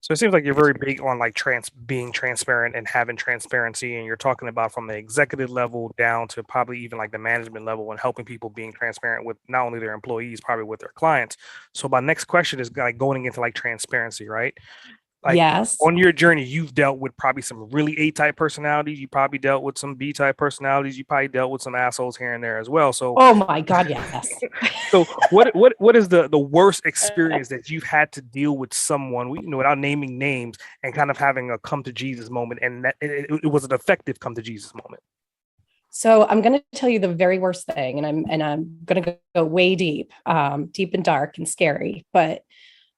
So it seems like you're very big on like being transparent and having transparency, and you're talking about from the executive level down to probably even like the management level and helping people being transparent with not only their employees, probably with their clients. So my next question is like going into like transparency, right? Like Yes. on your journey, you've dealt with probably some really A type personalities. You probably dealt with some B type personalities. You probably dealt with some assholes here and there as well. So Oh my God, yes. so what is the worst experience that you've had to deal with someone, without naming names and kind of having a come to Jesus moment, and that it was an effective come to Jesus moment? So I'm going to tell you the very worst thing, and I'm going to go way deep, deep and dark and scary. But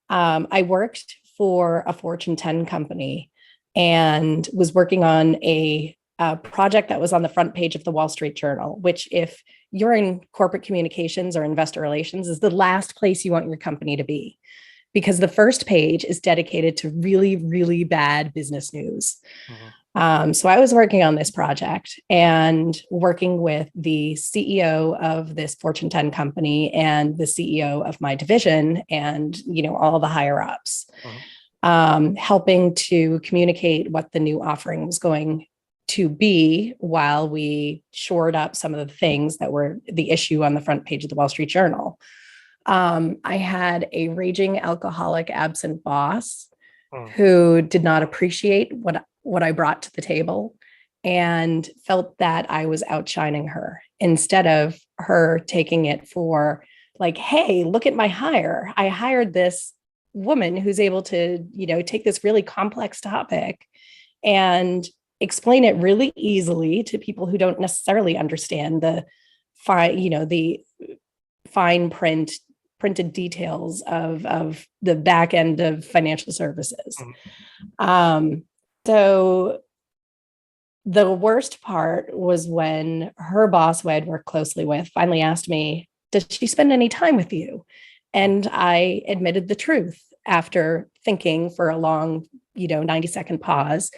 I worked for a Fortune 10 company and was working on a project that was on the front page of the Wall Street Journal, which, if you're in corporate communications or investor relations, is the last place you want your company to be, because the first page is dedicated to really, really bad business news. Mhm. So I was working on this project and working with the CEO of this Fortune 10 company and the CEO of my division and, all the higher ups, Mhm. helping to communicate what the new offering was going to be while we shored up some of the things that were the issue on the front page of the Wall Street Journal. I had a raging alcoholic absent boss Mhm. who did not appreciate what I brought to the table and felt that I was outshining her instead of her taking it for, like, hey, look at my hire. I hired this woman who's able to, take this really complex topic and explain it really easily to people who don't necessarily understand the fine printed details of the back end of financial services. Mhm. Um, so the worst part was when her boss, who I'd worked closely with, finally asked me, "Does she spend any time with you?" And I admitted the truth after thinking for a long, 90-second pause.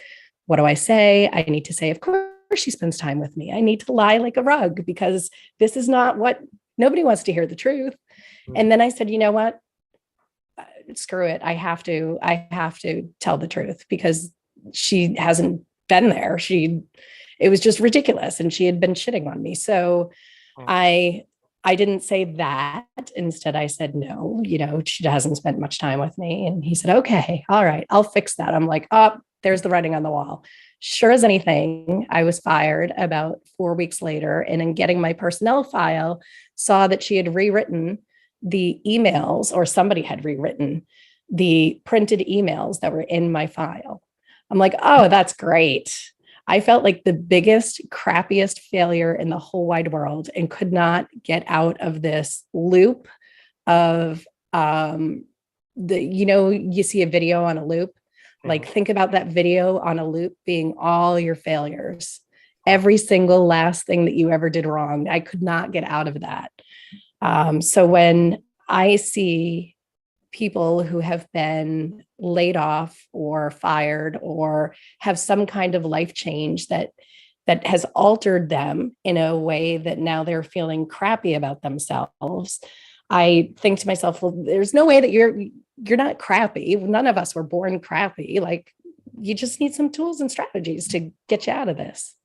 What do I say? I need to say, of course, she spends time with me. I need to lie like a rug because this is not what nobody wants to hear the truth. Mhm. And then I said, you know what? Screw it. I have to tell the truth because she hasn't been there. It was just ridiculous. And she had been shitting on me. So Mhm. I, I didn't say that. Instead, I said, no, she hasn't spent much time with me. And he said, okay, all right, I'll fix that. I'm like, oh, there's the writing on the wall. Sure as anything, I was fired about 4 weeks later. And in getting my personnel file, saw that she had rewritten the emails, or somebody had rewritten the printed emails that were in my file. I'm like, oh, that's great. I felt like the biggest, crappiest failure in the whole wide world and could not get out of this loop of you see a video on a loop. Like, Mhm. think about that video on a loop being all your failures, every single last thing that you ever did wrong. I could not get out of that. So when I see people who have been laid off or fired or have some kind of life change that has altered them in a way that now they're feeling crappy about themselves, I think to myself, well, there's no way that you're not crappy. None of us were born crappy. Like, you just need some tools and strategies to get you out of this.